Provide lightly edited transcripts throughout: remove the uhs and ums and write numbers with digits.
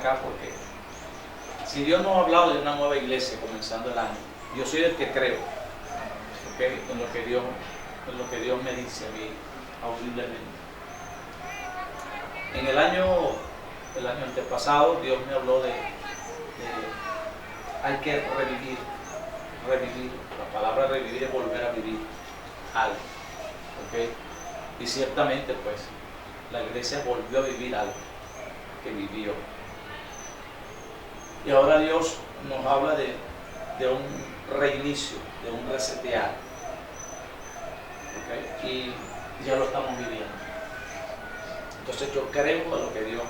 acá porque si Dios nos ha hablado de una nueva iglesia comenzando el año, yo soy el que creo, ¿okay? en lo que Dios me dice a mí audiblemente. En el año antepasado Dios me habló de hay que revivir. La palabra revivir es volver a vivir algo, ¿okay? Y ciertamente pues la iglesia volvió a vivir algo que vivió. Y ahora Dios nos habla de un reinicio, de un resetear, ¿okay? Y ya lo estamos viviendo. Entonces yo creo a lo que Dios,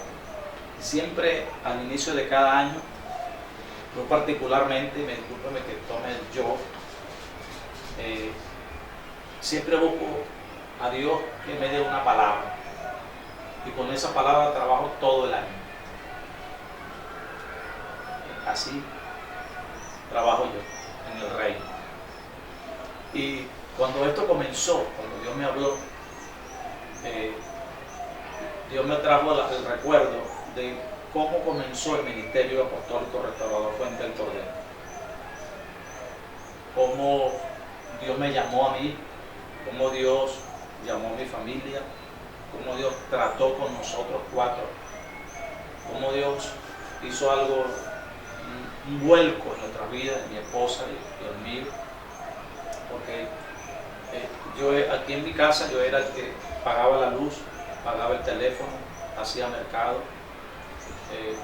siempre al inicio de cada año, yo particularmente, me discúlpeme que tome el yo, siempre busco a Dios que me dé una palabra y con esa palabra trabajo todo el año. Así trabajo yo en el reino. Y cuando esto comenzó, cuando Dios me habló, Dios me trajo el recuerdo de cómo comenzó el ministerio apostólico restaurador Fuente del Cordero. Cómo Dios me llamó a mí, cómo Dios llamó a mi familia, cómo Dios trató con nosotros cuatro, cómo Dios hizo algo, un vuelco en nuestra vida, en mi esposa y el mío. Porque yo aquí en mi casa yo era el que pagaba la luz, pagaba el teléfono, hacía mercado,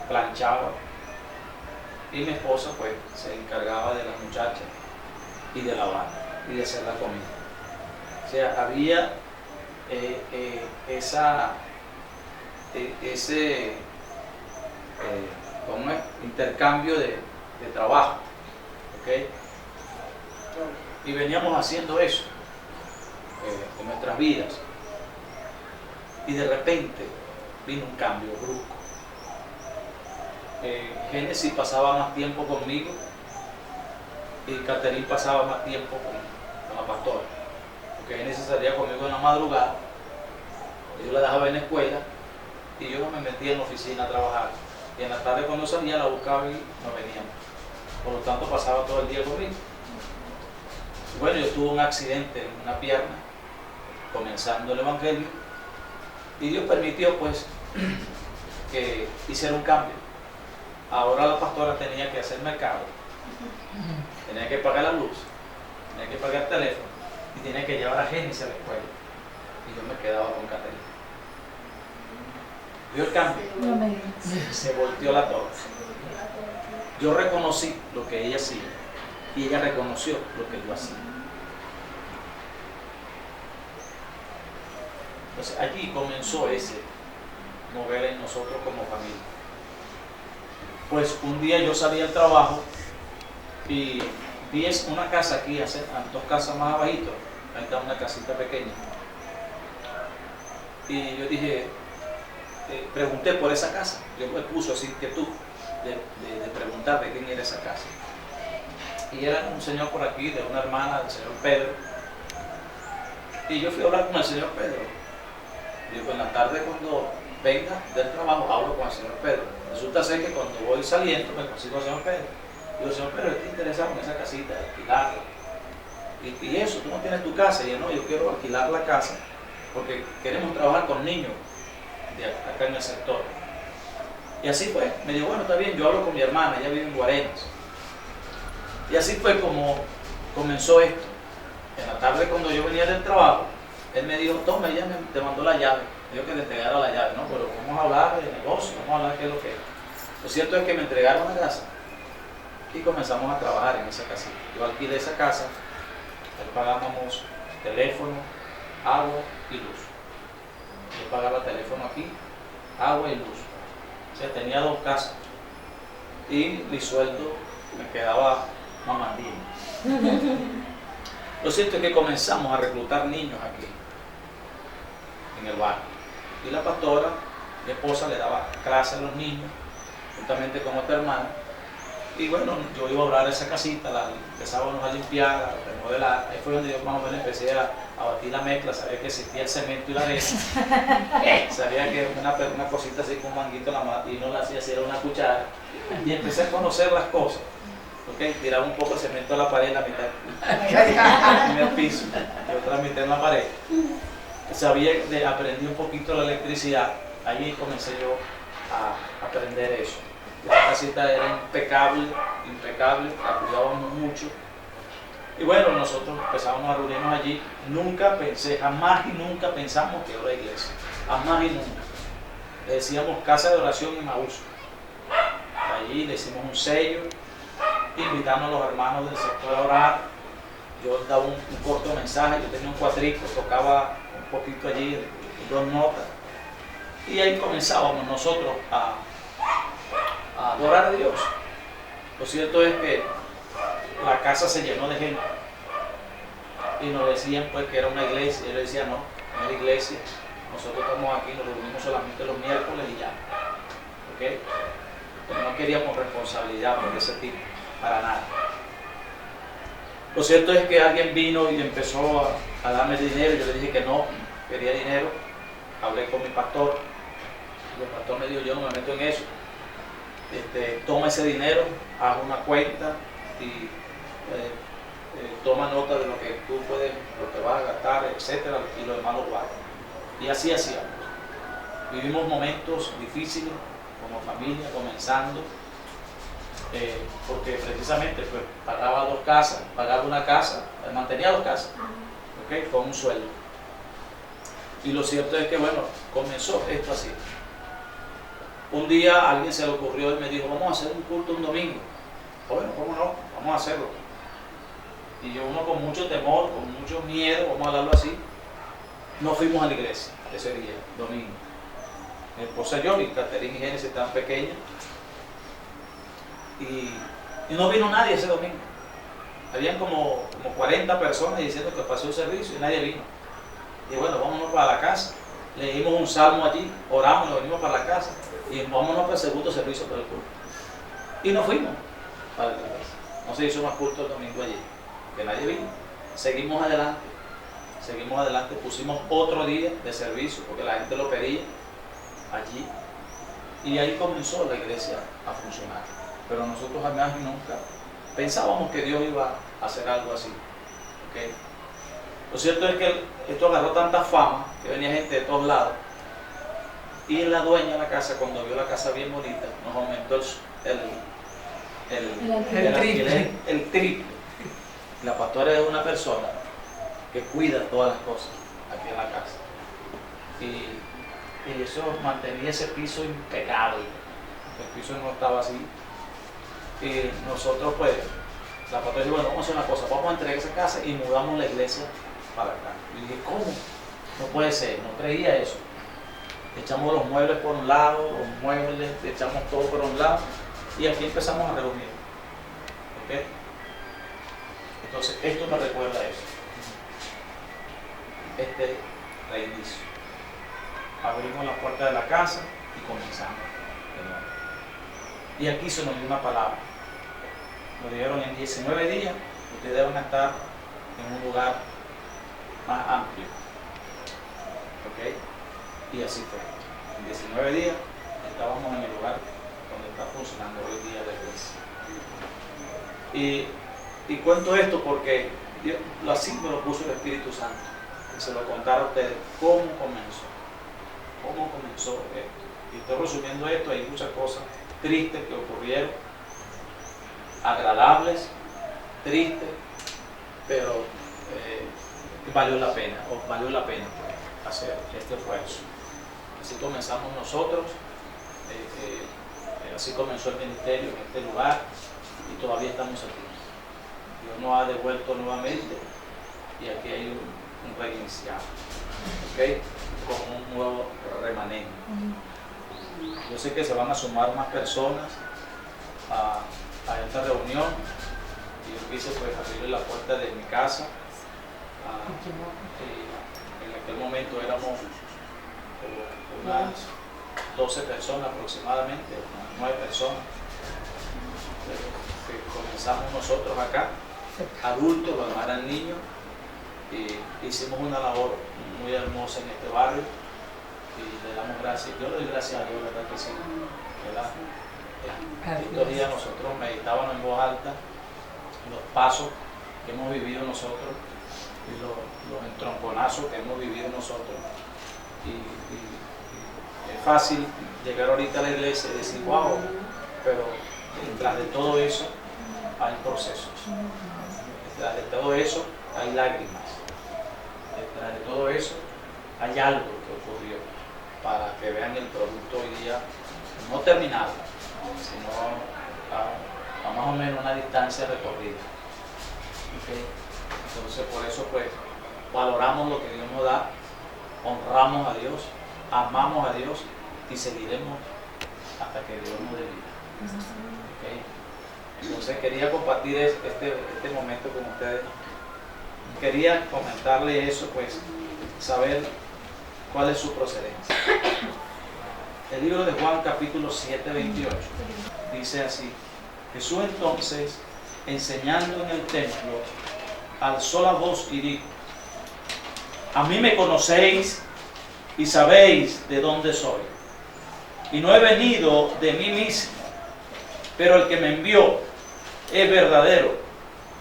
planchaba, y mi esposa pues se encargaba de las muchachas y de lavar y de hacer la comida. O sea, había ese ¿cómo es? Intercambio de trabajo, ¿okay? Y veníamos haciendo eso en nuestras vidas, y de repente vino un cambio brusco. Génesis pasaba más tiempo conmigo y Caterín pasaba más tiempo con la pastora, porque Génesis salía conmigo en la madrugada, yo la dejaba en la escuela y yo me metía en la oficina a trabajar, y en la tarde cuando salía la buscaba y nos veníamos. Por lo tanto pasaba todo el día conmigo. Bueno, yo tuve un accidente en una pierna comenzando el evangelio, y Dios permitió pues que hiciera un cambio. Ahora la pastora tenía que hacer mercado, tenía que pagar la luz, tenía que pagar el teléfono y tenía que llevar a Génesis a la escuela, y yo me quedaba con Caterina. ¿Vio el cambio? Se volteó la torre. Yo reconocí lo que ella hacía y ella reconoció lo que yo hacía. Entonces allí comenzó ese mover en nosotros como familia. Pues un día yo salí al trabajo y vi una casa aquí, dos casas más abajito, ahí está una casita pequeña. Y yo dije, pregunté por esa casa. Yo me puse así inquietud de preguntar de quién era esa casa. Y era un señor por aquí, de una hermana del señor Pedro. Y yo fui a hablar con el señor Pedro. Digo, en la tarde cuando venga del trabajo hablo con el señor Pedro. Resulta ser que cuando voy saliendo me consigo al señor Pedro. Digo, señor Pedro, ¿estás interesado en esa casita, alquilarla? Y eso, tú no tienes tu casa. Y yo, no, yo quiero alquilar la casa porque queremos trabajar con niños de acá en el sector. Y así fue. Me dijo, bueno, está bien, yo hablo con mi hermana, ella vive en Guarenas. Y así fue como comenzó esto. En la tarde cuando yo venía del trabajo, él me dijo, toma, ella te mandó la llave. Me dijo que te entregara la llave. No, pero vamos a hablar de negocio, vamos a hablar de qué es lo que es. Lo cierto es que me entregaron la casa y comenzamos a trabajar en esa casita. Yo alquilé esa casa, ahí pagábamos teléfono, agua y luz. Yo pagaba teléfono aquí, agua y luz. O sea, tenía dos casas. Y mi sueldo me quedaba mamandino. Lo cierto es que comenzamos a reclutar niños aquí, en el barrio. Y la pastora, mi esposa, le daba clases a los niños, juntamente con otra hermana. Y bueno, yo iba a orar esa casita, la empezábamos a limpiar, a remodelar. Ahí fue donde yo más o menos empecé a batir la mezcla, sabía que existía el cemento y la arena. Sabía que una cosita así con un manguito en la mano y no la hacía así, era una cuchara. Y empecé a conocer las cosas. Okay, tiraba un poco de cemento a la pared, la mitad en el piso y otra mitad en la pared. Aprendí un poquito la electricidad. Allí comencé yo a aprender eso. La casita era impecable, la cuidábamos mucho. Y bueno, nosotros empezamos a reunirnos allí. Nunca pensé, jamás y nunca pensamos que era la iglesia. Jamás y nunca. Le decíamos Casa de Oración Emmaús. Allí le hicimos un sello, invitando a los hermanos del sector a orar. Yo daba un corto mensaje, yo tenía un cuatrico, tocaba un poquito allí, 2 notas. Y ahí comenzábamos nosotros a adorar a Dios. Lo cierto es que la casa se llenó de gente y nos decían pues que era una iglesia. Yo le decía no es iglesia, nosotros estamos aquí, nos reunimos solamente los miércoles y ya. ¿Okay? Pero no queríamos responsabilidad por ese tipo, para nada. Lo cierto es que alguien vino y empezó a darme dinero. Yo le dije que no quería dinero. Hablé con mi pastor y el pastor me dijo: yo no me meto en eso. Toma ese dinero, haz una cuenta y toma nota de lo que tú puedes, lo que vas a gastar, etcétera, y lo demás lo guardas. Y así hacíamos. Vivimos momentos difíciles como familia, comenzando, porque precisamente pues, pagaba 2 casas, pagaba una casa, mantenía 2 casas, ¿okay? Con un sueldo. Y lo cierto es que bueno, comenzó esto así. Un día a alguien se le ocurrió y me dijo: vamos a hacer un culto un domingo. Bueno, ¿cómo no? Vamos a hacerlo. Y yo, uno con mucho temor, con mucho miedo, vamos a hablarlo así, no fuimos a la iglesia ese día, domingo. Mi esposa y yo, y Caterina y Génesis estaban pequeñas, y no vino nadie ese domingo. Habían como 40 personas diciendo que pasó el servicio y nadie vino. Y bueno, vámonos para la casa. Leímos un salmo allí, oramos, nos venimos para la casa y vámonos para el segundo servicio para el culto. Y nos fuimos para la casa. No se hizo más culto el domingo allí, que nadie vino. Seguimos adelante, pusimos otro día de servicio porque la gente lo pedía allí. Y ahí comenzó la iglesia a funcionar. Pero nosotros jamás y nunca pensábamos que Dios iba a hacer algo así. ¿Okay? Lo cierto es que esto agarró tanta fama que venía gente de todos lados. Y la dueña de la casa, cuando vio la casa bien bonita, nos aumentó el triple. La pastora es una persona que cuida todas las cosas aquí en la casa. Y eso mantenía ese piso impecable. El piso no estaba así. Y nosotros pues, la pastora dijo: bueno, vamos a hacer una cosa, vamos a entregar esa casa y mudamos la iglesia para acá. Y dije: ¿cómo? No puede ser, no creía eso. Echamos los muebles por un lado, echamos todo por un lado y aquí empezamos a reunir. ¿Okay? Entonces, esto me recuerda a eso. Reinicio. Abrimos la puerta de la casa y comenzamos de nuevo. Y aquí se nos dio una palabra. Nos dijeron: en 19 días ustedes van a estar en un lugar más amplio. ¿Ok? Y así fue. En 19 días estábamos en el lugar donde está funcionando hoy día la iglesia. Y cuento esto porque Dios, así me lo puso el Espíritu Santo. Que se lo contara a ustedes cómo comenzó. Cómo comenzó esto. Y estoy resumiendo esto, hay muchas cosas tristes que ocurrieron, agradables, tristes, pero valió la pena hacer este esfuerzo. Así comenzamos nosotros, así comenzó el ministerio en este lugar y todavía estamos aquí. Dios nos ha devuelto nuevamente y aquí hay un reiniciado, ¿okay? Con un nuevo remanente. Yo sé que se van a sumar más personas a esta reunión y yo quise pues abrirle la puerta de mi casa. En aquel momento éramos unas 12 personas aproximadamente, unas 9 personas. comenzamos nosotros acá, adultos, los demás eran niños, y hicimos una labor muy hermosa en este barrio y le damos gracias. Yo le doy gracias a Dios, ¿verdad que sí? ¿Verdad? Estos días nosotros meditábamos en voz alta los pasos que hemos vivido nosotros y los entronconazos que hemos vivido nosotros. Y es fácil llegar ahorita a la iglesia y decir, wow, pero detrás de todo eso hay procesos. Detrás de todo eso hay lágrimas. Detrás de todo eso hay algo que ocurrió para que vean el producto hoy día no terminado, sino a más o menos una distancia recorrida. ¿Okay? Entonces por eso pues valoramos lo que Dios nos da, honramos a Dios, amamos a Dios y seguiremos hasta que Dios nos dé vida. ¿Okay? Entonces quería compartir este momento con ustedes. Quería comentarle eso, pues saber cuál es su procedencia. El libro de Juan capítulo 7, 28 dice así: Jesús entonces, enseñando en el templo, alzó la voz y dijo: a mí me conocéis y sabéis de dónde soy, y no he venido de mí mismo, pero el que me envió es verdadero,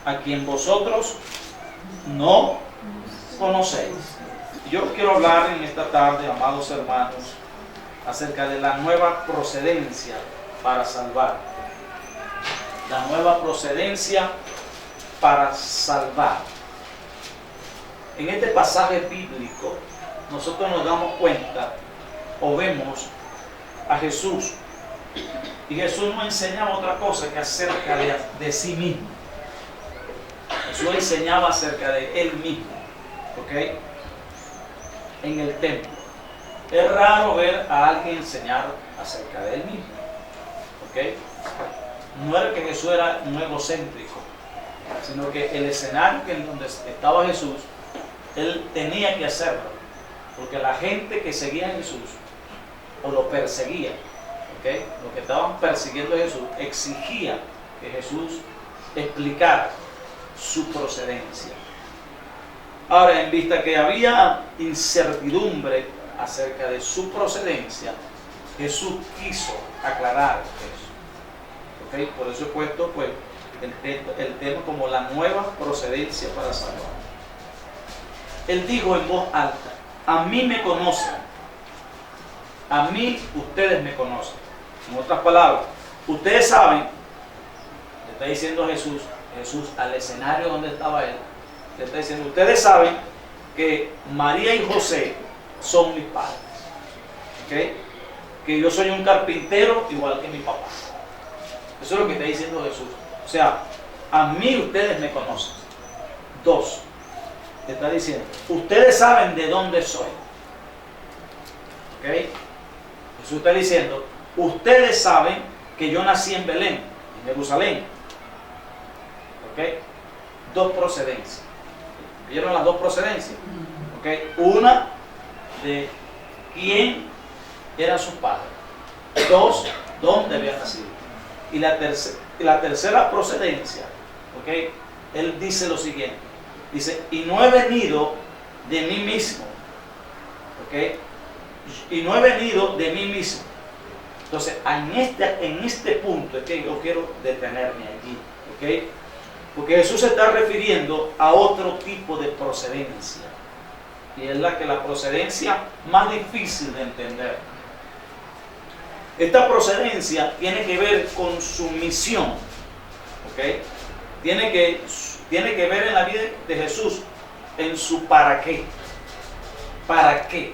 a quien vosotros no conocéis. Yo quiero hablar en esta tarde, amados hermanos, acerca de la nueva procedencia para salvar. La nueva procedencia para salvar. En este pasaje bíblico, nosotros nos damos cuenta o vemos a Jesús. Y Jesús no enseñaba otra cosa que acerca de sí mismo. Jesús enseñaba acerca de Él mismo. ¿Ok? En el templo. Es raro ver a alguien enseñar acerca de Él mismo. ¿Ok? No era que Jesús era un egocéntrico, sino que el escenario en donde estaba Jesús, Él tenía que hacerlo. Porque la gente que seguía a Jesús, o lo perseguía, ¿okay? Los que estaban persiguiendo a Jesús, exigía que Jesús explicara su procedencia. Ahora, en vista que había incertidumbre acerca de su procedencia, Jesús quiso aclarar eso. ¿Okay? Por eso he puesto pues, el tema como la nueva procedencia para salvar. Él dijo en voz alta: a mí me conocen, a mí ustedes me conocen. En otras palabras, ustedes saben, le está diciendo Jesús al escenario donde estaba Él, le está diciendo: ustedes saben que María y José son mis padres. ¿Okay? Que yo soy un carpintero igual que mi papá. Eso es lo que está diciendo Jesús. O sea, a mí ustedes me conocen. Dos, le está diciendo: ustedes saben de dónde soy. ¿Ok? Jesús está diciendo: ustedes saben que yo nací en Belén, en Jerusalén. ¿Ok? Dos procedencias. ¿Vieron las dos procedencias? ¿Ok? Una de quién eran sus padres. Dos, dónde habían nacido. Y la tercera procedencia, ¿ok? Él dice lo siguiente. Dice: y no he venido de mí mismo. ¿Ok? Y no he venido de mí mismo. Entonces, en este punto es que yo quiero detenerme allí. ¿Ok? Porque Jesús se está refiriendo a otro tipo de procedencia. Y es la procedencia más difícil de entender. Esta procedencia tiene que ver con su misión. ¿Ok? Tiene que ver en la vida de Jesús, en su para qué. ¿Para qué?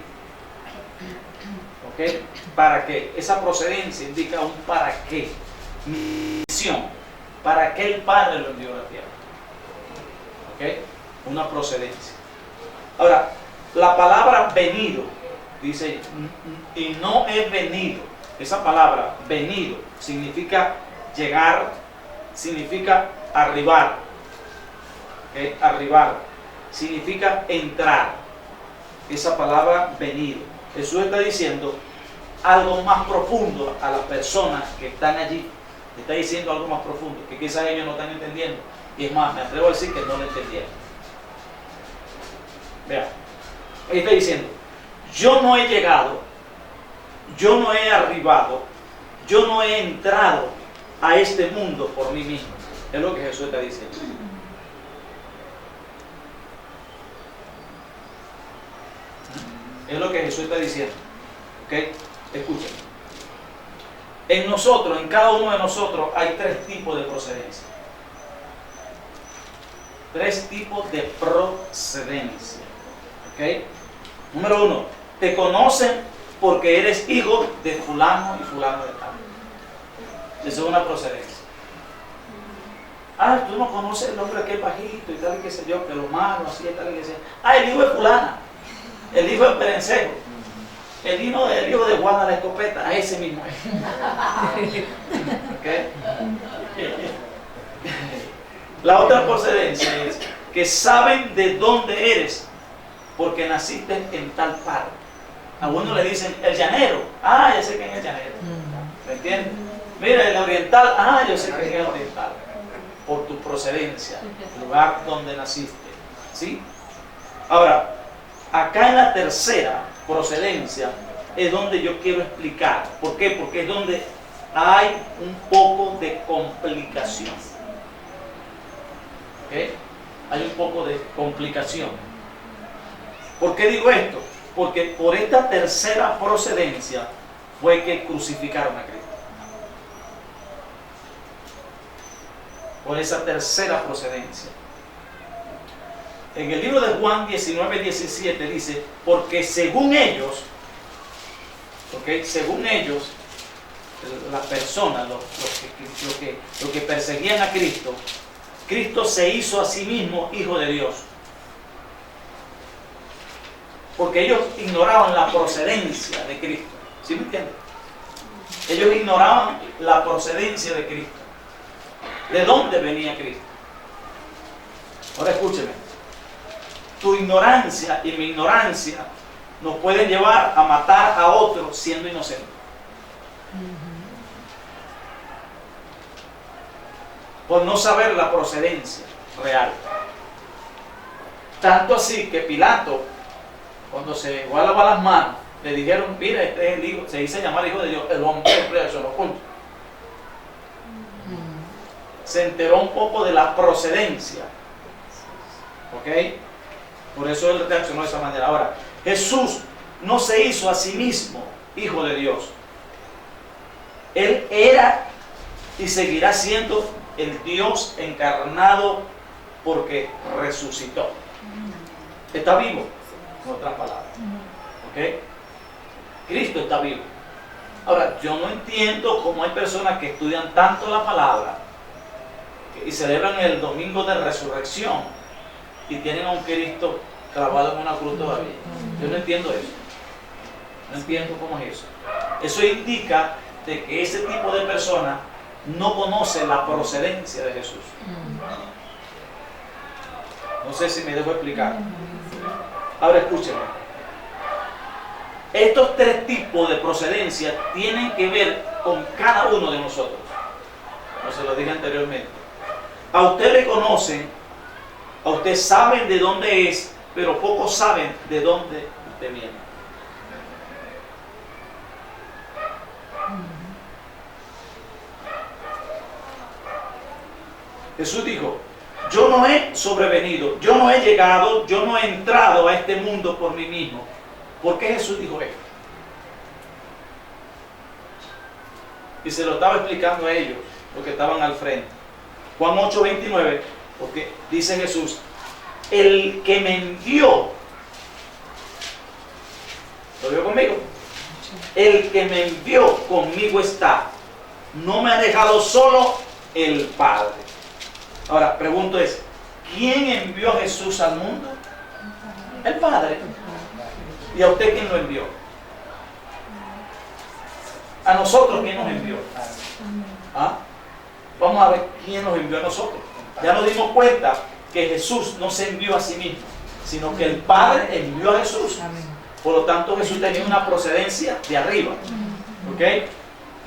¿Ok? ¿Para qué? Esa procedencia indica un para qué. Misión. ¿Para qué el Padre lo envió a la tierra? ¿Ok? Una procedencia. Ahora, la palabra venido, dice, y no he venido. Esa palabra, venido, significa llegar, significa arribar. ¿Okay? Arribar. Significa entrar. Esa palabra, venido. Jesús está diciendo algo más profundo a las personas que están allí. Está diciendo algo más profundo, que quizás ellos no están entendiendo. Y es más, me atrevo a decir que no lo entendieron. Vean, ahí está diciendo, yo no he llegado, yo no he arribado, yo no he entrado a este mundo por mí mismo. Es lo que Jesús está diciendo. Es lo que Jesús está diciendo. ¿Ok? Escuchen. En nosotros, en cada uno de nosotros, hay tres tipos de procedencia. Tres tipos de procedencia. ¿Ok? Número uno, te conocen porque eres hijo de fulano y fulano de tal. Esa es una procedencia. Ah, tú no conoces el hombre que es bajito y tal y qué sé yo, que lo malo, así y tal y qué sé yo. Ah, el hijo de fulana. El hijo de Perencejo. El hijo de Juana la Escopeta. A ese mismo es. ¿Okay? La otra procedencia es que saben de dónde eres porque naciste en tal parte. A uno le dicen el llanero. Ah, ya sé quién es el llanero. ¿Me entiendes? Mira, el oriental. Ah, yo sé quién es el oriental. Por tu procedencia, el lugar donde naciste. ¿Sí? Ahora, acá en la tercera procedencia es donde yo quiero explicar. ¿Por qué? Porque es donde hay un poco de complicación. ¿Okay? Hay un poco de complicación. ¿Por qué digo esto? Porque por esta tercera procedencia fue que crucificaron a Cristo. Por esa tercera procedencia. En el libro de Juan 19:17 dice, porque según ellos, según ellos, las personas, los que perseguían a Cristo, Cristo se hizo a sí mismo hijo de Dios. Porque ellos ignoraban la procedencia de Cristo. ¿Sí me entienden? Ellos ignoraban la procedencia de Cristo. ¿De dónde venía Cristo? Ahora escúcheme. Tu ignorancia y mi ignorancia nos pueden llevar a matar a otros siendo inocentes. Por no saber la procedencia real. Tanto así que Pilato, cuando se fue a lavar las manos, le dijeron, mira, este es el hijo, se dice llamar hijo de Dios, el hombre preso, no oculto. Se enteró un poco de la procedencia. ¿Ok? Por eso él reaccionó de esa manera. Ahora, Jesús no se hizo a sí mismo hijo de Dios. Él era y seguirá siendo el Dios encarnado porque resucitó. Está vivo, en otras palabras. ¿Ok? Cristo está vivo. Ahora, yo no entiendo cómo hay personas que estudian tanto la palabra y celebran el domingo de resurrección y tienen a un Cristo clavado en una cruz todavía. Yo no entiendo eso. No entiendo cómo es eso. Eso indica de que ese tipo de persona no conoce la procedencia de Jesús. No sé si me dejo explicar. Ahora escúchenme. Estos tres tipos de procedencia tienen que ver con cada uno de nosotros. Como se lo dije anteriormente. A usted le conocen, a usted saben de dónde es, pero pocos saben de dónde usted viene. Jesús dijo, yo no he sobrevenido, yo no he llegado, yo no he entrado a este mundo por mí mismo. ¿Por qué Jesús dijo esto? Y se lo estaba explicando a ellos, los que estaban al frente. Juan 8:29, porque dice Jesús, el que me envió, ¿lo vio conmigo? El que me envió conmigo está, no me ha dejado solo el Padre. Ahora, pregunto es, ¿quién envió a Jesús al mundo? El Padre. ¿Y a usted quién lo envió? A nosotros, ¿quién nos envió? ¿Ah? Vamos a ver quién nos envió a nosotros. Ya nos dimos cuenta que Jesús no se envió a sí mismo, sino que el Padre envió a Jesús. Por lo tanto, Jesús tenía una procedencia de arriba. ¿Ok?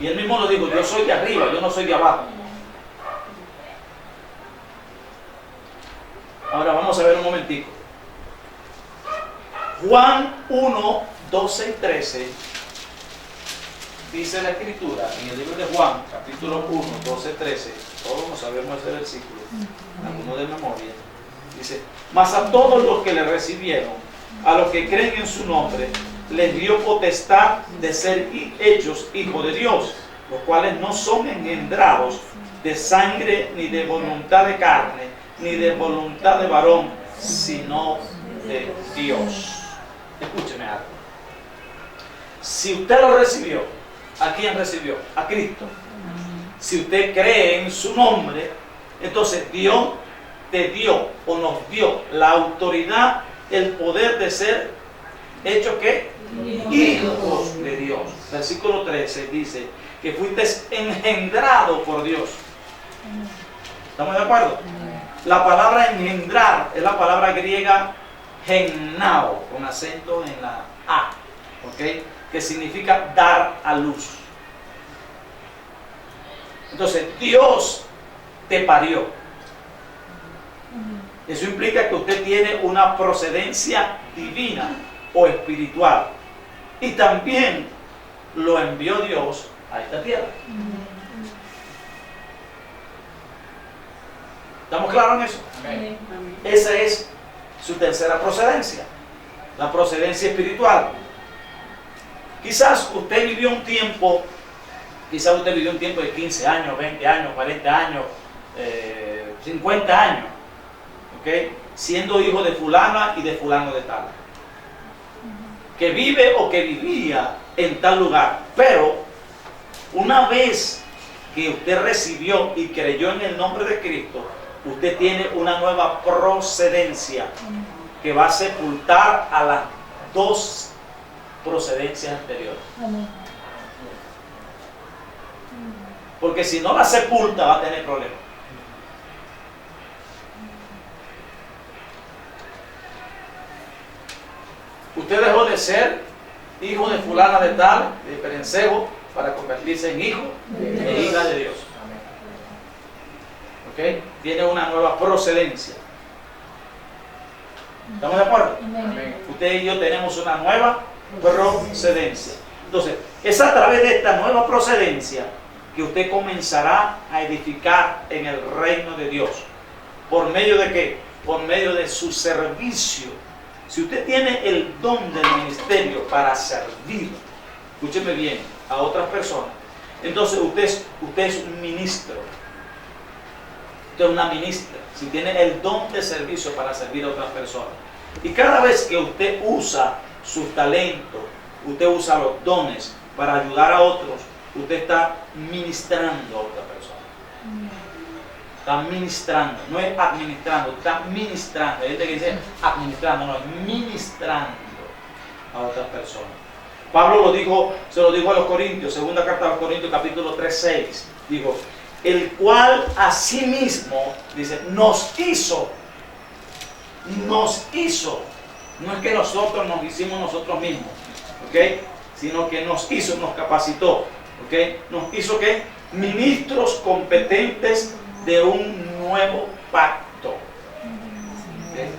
Y él mismo lo dijo, yo soy de arriba, yo no soy de abajo. Ahora vamos a ver un momentico. Juan 1, 12 y 13, dice la Escritura, en el libro de Juan, capítulo 1, 12, 13, todos no sabemos ese versículo, algunos de memoria, dice, mas a todos los que le recibieron, a los que creen en su nombre, les dio potestad de ser hechos hijos de Dios, los cuales no son engendrados de sangre, ni de voluntad de carne, ni de voluntad de varón, sino de Dios. Escúcheme algo. Si usted lo recibió, ¿a quién recibió? A Cristo. Si usted cree en su nombre, entonces Dios te dio o nos dio la autoridad, el poder de ser hechos ¿qué? Hijos de Dios. Versículo 13 dice que fuiste engendrado por Dios. ¿Estamos de acuerdo? La palabra engendrar es la palabra griega gennao, con acento en la A, ¿ok? Que significa dar a luz. Entonces, Dios te parió. Eso implica que usted tiene una procedencia divina o espiritual. Y también lo envió Dios a esta tierra. ¿Estamos claros en eso? Amén. Esa es su tercera procedencia, la procedencia espiritual. Quizás usted vivió un tiempo de 15 años, 20 años, 40 años, 50 años, ¿ok? Siendo hijo de fulana y de fulano de tal, que vive o que vivía en tal lugar. Pero una vez que usted recibió y creyó en el nombre de Cristo, usted tiene una nueva procedencia que va a sepultar a las dos procedencias anteriores. Porque si no la sepulta va a tener problemas. Usted dejó de ser hijo de fulana de tal, de Perencejo, para convertirse en hijo e hija de Dios. ¿Ok? Tiene una nueva procedencia. ¿Estamos de acuerdo? Amén. Usted y yo tenemos una nueva procedencia. Entonces, es a través de esta nueva procedencia que usted comenzará a edificar en el reino de Dios. ¿Por medio de qué? Por medio de su servicio. Si usted tiene el don del ministerio para servir, escúcheme bien, a otras personas, entonces usted es un ministro. Usted es una ministra. Si tiene el don de servicio para servir a otras personas. Y cada vez que usted usa sus talentos, usted usa los dones para ayudar a otros, usted está ministrando a otra persona. Está ministrando, no es administrando, está ministrando. Hay gente que dice administrando, no, es ministrando a otras personas. Pablo lo dijo, se lo dijo a los Corintios, segunda carta a los Corintios, capítulo 3:6. Dijo, el cual asimismo, dice, nos hizo. No es que nosotros nos hicimos nosotros mismos, ¿ok? Sino que nos hizo, nos capacitó, ¿ok? Nos hizo ¿qué? Ministros competentes de un nuevo pacto, ¿okay?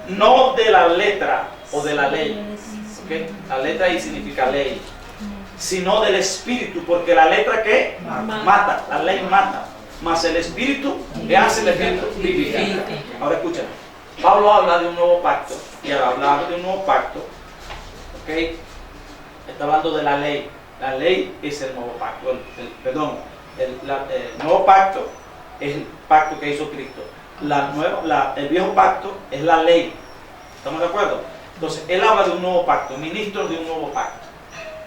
No de la letra o de la ley, ¿okay? La letra ahí significa ley, sino del espíritu, porque la letra ¿qué? Mata, la ley mata, mas el espíritu ¿qué hace? El espíritu vivifica. Ahora escúchame. Pablo habla de un nuevo pacto, y al hablar de un nuevo pacto, ¿ok? Está hablando de la ley. La ley es el nuevo pacto. El nuevo pacto es el pacto que hizo Cristo. El viejo pacto es la ley. ¿Estamos de acuerdo? Entonces, él habla de un nuevo pacto, ministros de un nuevo pacto.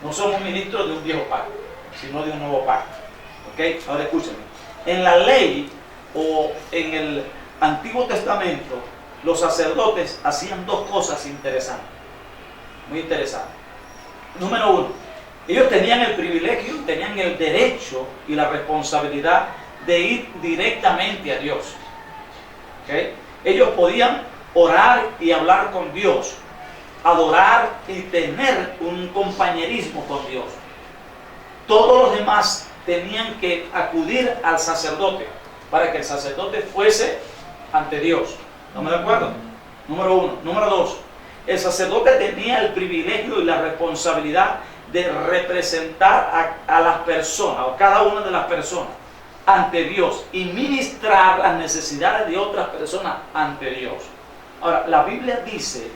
No somos ministros de un viejo pacto, sino de un nuevo pacto. ¿Ok? Ahora escúchenme. En la ley o en el Antiguo Testamento, los sacerdotes hacían dos cosas interesantes, muy interesantes. Número uno, ellos tenían el privilegio, tenían el derecho y la responsabilidad de ir directamente a Dios. ¿Okay? Ellos podían orar y hablar con Dios, adorar y tener un compañerismo con Dios. todos los demás tenían que acudir al sacerdote para que el sacerdote fuese ante Dios. ¿Estamos de acuerdo? Número uno. Número dos, el sacerdote tenía el privilegio y la responsabilidad de representar a las personas, o cada una de las personas, ante Dios y ministrar las necesidades de otras personas ante Dios. Ahora, la Biblia dice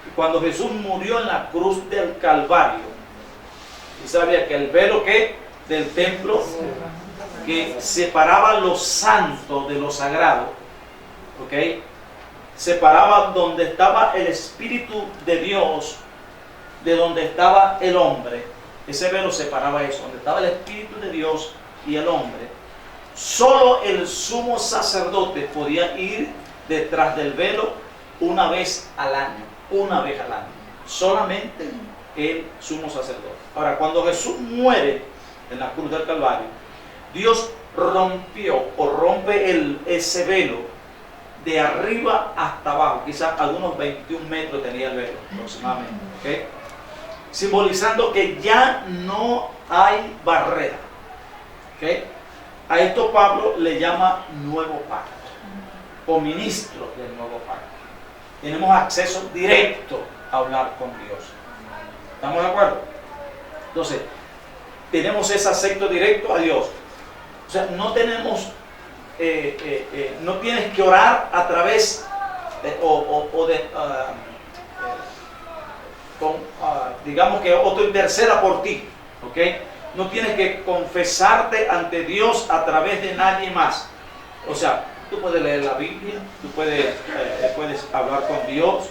que cuando Jesús murió en la cruz del Calvario, y sabía que el velo del templo que separaba lo santo de lo sagrado, ¿ok? Separaba donde estaba el Espíritu de Dios de donde estaba el hombre. Ese velo separaba eso, donde estaba el Espíritu de Dios y el hombre. Solo el sumo sacerdote podía ir detrás del velo una vez al año. Solamente el sumo sacerdote. Ahora, cuando Jesús muere en la cruz del Calvario, Dios rompe ese velo de arriba hasta abajo. Quizás algunos 21 metros tenía el velo aproximadamente, ¿okay? Simbolizando que ya no hay barrera, ¿okay? A esto Pablo le llama nuevo pacto, o ministro del nuevo pacto. Tenemos acceso directo a hablar con Dios. ¿Estamos de acuerdo? Entonces, tenemos ese acceso directo a Dios. O sea, no tenemos, no tienes que orar a través digamos que otro interceda por ti, ¿ok? No tienes que confesarte ante Dios a través de nadie más. O sea, tú puedes leer la Biblia, tú puedes hablar con Dios,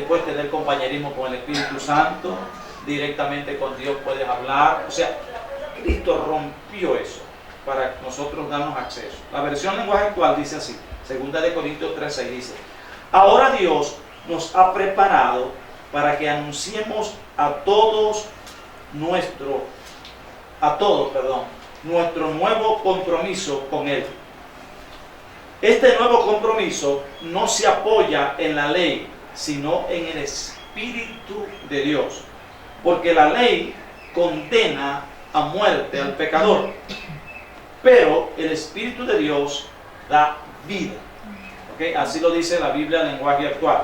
puedes tener compañerismo con el Espíritu Santo, directamente con Dios puedes hablar. O sea, Cristo rompió eso para nosotros darnos acceso. La versión lenguaje actual dice así, 2 Corintios 3:6 dice: ahora Dios nos ha preparado para que anunciemos a todos nuestro nuevo compromiso con Él. Este nuevo compromiso no se apoya en la ley, sino en el Espíritu de Dios, porque la ley condena a muerte al pecador, pero el Espíritu de Dios da vida. ¿Okay? Así lo dice la Biblia en lenguaje actual.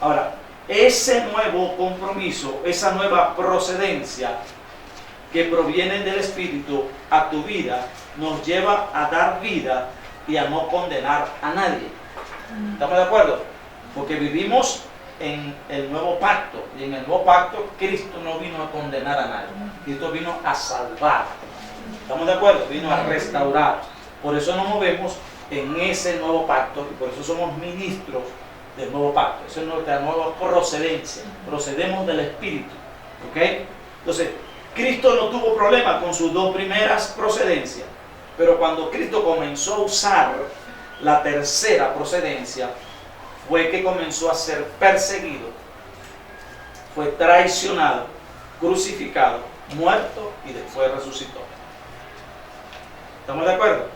Ahora, ese nuevo compromiso, esa nueva procedencia que proviene del Espíritu a tu vida, nos lleva a dar vida y a no condenar a nadie. ¿Estamos de acuerdo? Porque vivimos en el nuevo pacto, y en el nuevo pacto Cristo no vino a condenar a nadie, Cristo vino a salvar. ¿Estamos de acuerdo? Vino a restaurar. Por eso nos movemos en ese nuevo pacto y por eso somos ministros del nuevo pacto. Esa es nuestra nueva procedencia. Procedemos del Espíritu. ¿Ok? Entonces, Cristo no tuvo problema con sus dos primeras procedencias, pero cuando Cristo comenzó a usar la tercera procedencia, fue que comenzó a ser perseguido, fue traicionado, crucificado, muerto y después resucitó. ¿Estamos de acuerdo?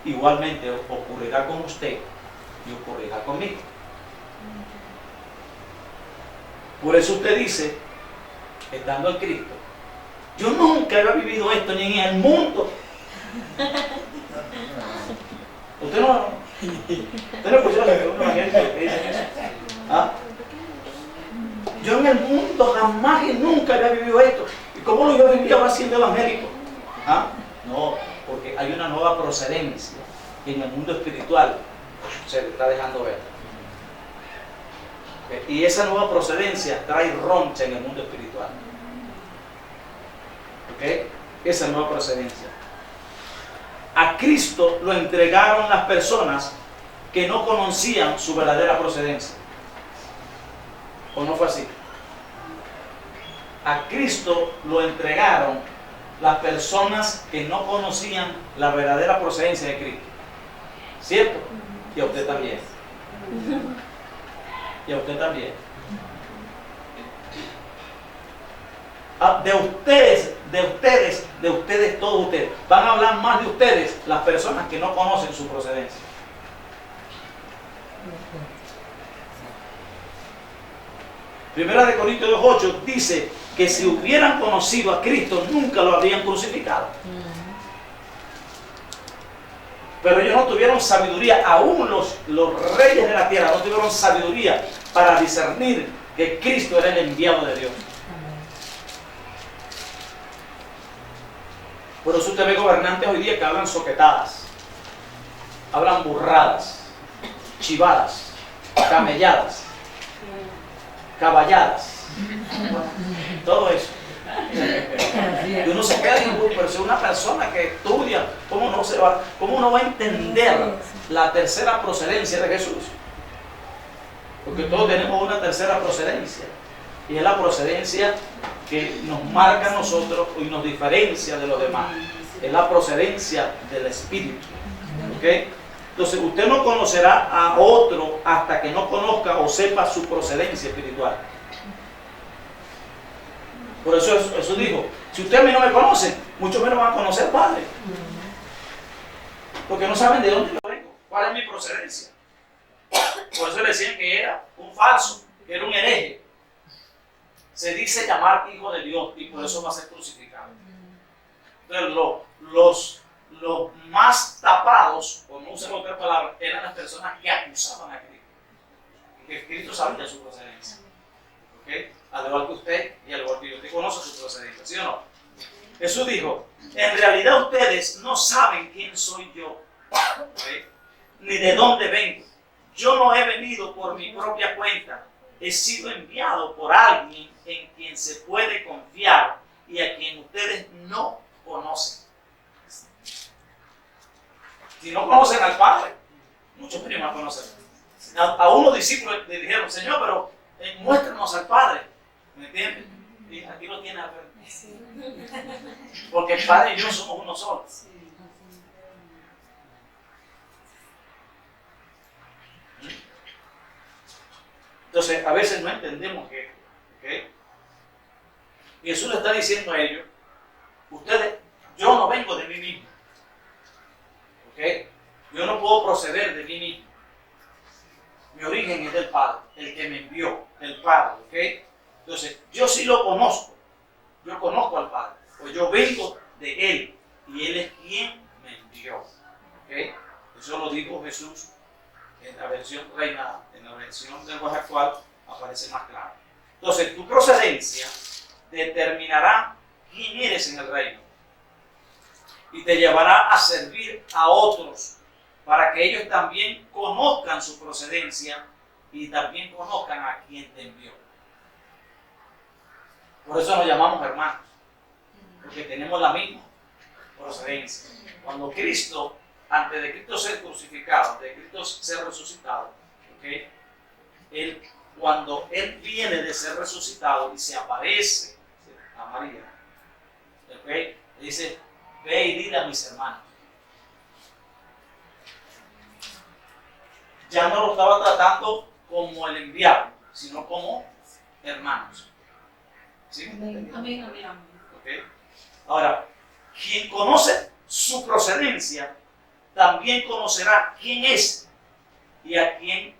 Igualmente ocurrirá con usted y ocurrirá conmigo. Por eso usted dice, estando en Cristo, yo nunca había vivido esto ni en el mundo. Usted no escuchó a un evangelio que dice eso. ¿Ah? Yo en el mundo jamás y nunca había vivido esto. ¿Y cómo lo yo vivía ahora siendo evangélico? ¿Ah? No, porque hay una nueva procedencia que en el mundo espiritual se está dejando ver. Y esa nueva procedencia trae roncha en el mundo espiritual. ¿Ok? Esa nueva procedencia. A Cristo lo entregaron las personas que no conocían su verdadera procedencia. ¿O no fue así? A Cristo lo entregaron las personas que no conocían la verdadera procedencia de Cristo. ¿Cierto? Y a usted también. Y a usted también. De ustedes, todos ustedes. Van a hablar más de ustedes las personas que no conocen su procedencia. Primera de Corintios 2:8 dice que si hubieran conocido a Cristo, nunca lo habrían crucificado. Pero ellos no tuvieron sabiduría, aún los reyes de la tierra no tuvieron sabiduría para discernir que Cristo era el enviado de Dios. Por eso usted ve gobernantes hoy día que hablan soquetadas, hablan burradas, chivadas, camelladas, caballadas, todo eso. Y uno se queda en pero si una persona que estudia, ¿cómo no va a entender la tercera procedencia de Jesús? Porque todos tenemos una tercera procedencia, y es la procedencia que nos marca a nosotros y nos diferencia de los demás. Es la procedencia del Espíritu. ¿Okay? Entonces usted no conocerá a otro hasta que no conozca o sepa su procedencia espiritual. Por eso Jesús dijo, si ustedes a mí no me conocen, mucho menos van a conocer al Padre. Porque no saben de dónde yo vengo, cuál es mi procedencia. Por eso le decían que era un falso, que era un hereje. Se dice llamar hijo de Dios y por eso va a ser crucificado. Entonces los más tapados, por no usar otra palabra, eran las personas que acusaban a Cristo. Que Cristo sabía su procedencia. ¿Okay? Al igual que usted y al igual que yo, usted conoce su procedencia, ¿sí o no? Jesús dijo, en realidad ustedes no saben quién soy yo, ¿okay? Ni de dónde vengo. Yo no he venido por mi propia cuenta, he sido enviado por alguien en quien se puede confiar y a quien ustedes no conocen. Si no conocen al Padre, muchos menos van a conocer. A unos discípulos le dijeron, Señor, pero muéstranos al Padre. ¿Me entiendes? Y aquí lo tiene al frente. Porque el Padre y yo somos uno solo. Entonces, a veces no entendemos que, ¿okay? Y Jesús le está diciendo a ellos, ustedes, yo no vengo de mí mismo. ¿Okay? Yo no puedo proceder de mí mismo. Mi origen es del Padre, el que me envió, el Padre. ¿Okay? Entonces, yo sí lo conozco. Yo conozco al Padre. Pues yo vengo de Él. Y Él es quien me envió. ¿Okay? Eso lo dijo Jesús en la versión Reina, en la versión del lenguaje actual aparece más claro. Entonces, tu procedencia determinará quién eres en el reino y te llevará a servir a otros para que ellos también conozcan su procedencia y también conozcan a quien te envió. Por eso nos llamamos hermanos, porque tenemos la misma procedencia. Cuando Cristo, antes de Cristo ser crucificado, antes de Cristo ser resucitado, ¿okay? Cuando Él viene de ser resucitado y se aparece a María, ¿okay? Le dice, ve y dile a mis hermanos. Ya no lo estaba tratando como el enviado, sino como hermanos. ¿Sí? Amén. ¿Okay? Ahora, quien conoce su procedencia, también conocerá quién es y a quién,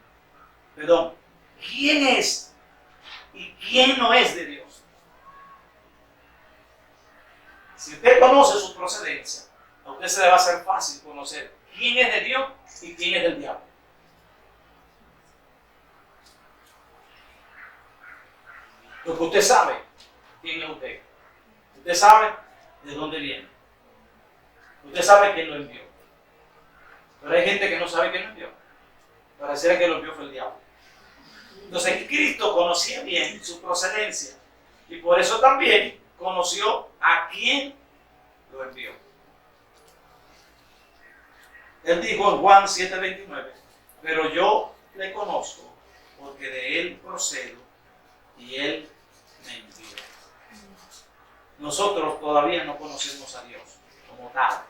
quién es y quién no es de Dios. Si usted conoce su procedencia, a usted se le va a hacer fácil conocer quién es de Dios y quién es del diablo. Porque usted sabe quién es usted. Usted sabe de dónde viene. Usted sabe quién lo envió. Pero hay gente que no sabe quién lo envió. Pareciera que lo envió fue el diablo. Entonces Cristo conocía bien su procedencia y por eso también conoció a quién lo envió. Él dijo en Juan 7:29, pero yo le conozco porque de él procedo y él me envió. Nosotros todavía no conocemos a Dios como tal.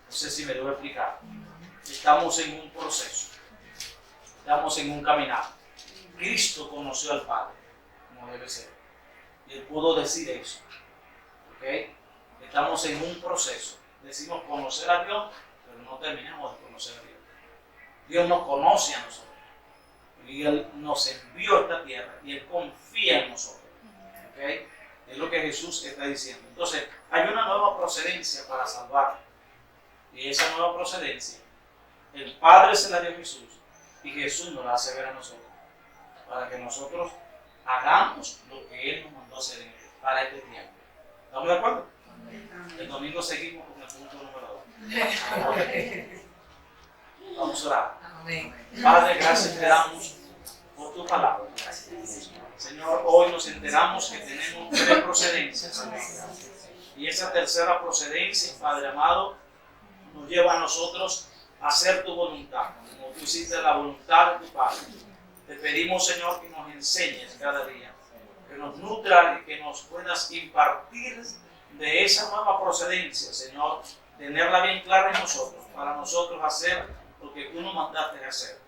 No sé si me debo explicar. Estamos en un proceso. Estamos en un caminar. Cristo conoció al Padre, como debe ser. Y Él pudo decir eso. ¿Okay? Estamos en un proceso. Decimos conocer a Dios, pero no terminamos de conocer a Dios. Dios nos conoce a nosotros. Y Él nos envió a esta tierra y Él confía en nosotros. ¿Okay? Es lo que Jesús está diciendo. Entonces, hay una nueva procedencia para salvar. Y esa nueva procedencia, el Padre se la dio a Jesús y Jesús nos la hace ver a nosotros. Para que nosotros hagamos lo que Él nos mandó hacer para este tiempo. ¿Estamos de acuerdo? El domingo seguimos con el punto número 2. Vamos a orar. Padre, gracias te damos por tu palabra. Señor, hoy nos enteramos que tenemos 3 procedencias. Y esa tercera procedencia, Padre amado, nos lleva a nosotros a hacer tu voluntad, como tú hiciste la voluntad de tu Padre. Te pedimos, Señor, que nos enseñes cada día, que nos nutras y que nos puedas impartir de esa nueva procedencia, Señor, tenerla bien clara en nosotros, para nosotros hacer lo que tú nos mandaste hacer.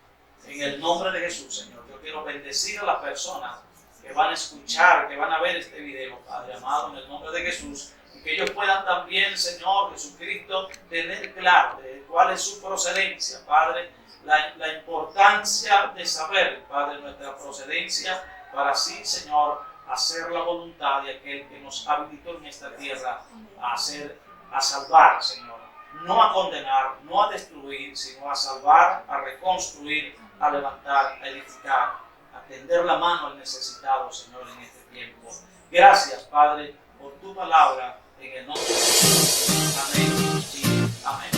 En el nombre de Jesús, Señor, yo quiero bendecir a las personas que van a escuchar, que van a ver este video, Padre amado, en el nombre de Jesús, y que ellos puedan también, Señor Jesucristo, tener claro de cuál es su procedencia, Padre, la importancia de saber, Padre, nuestra procedencia, para así, Señor, hacer la voluntad de aquel que nos habilitó en esta tierra a salvar, Señor. No a condenar, no a destruir, sino a salvar, a reconstruir, a levantar, a edificar, a tender la mano al necesitado, Señor, en este tiempo. Gracias, Padre, por tu palabra, en el nombre de Jesús. Amén y amén.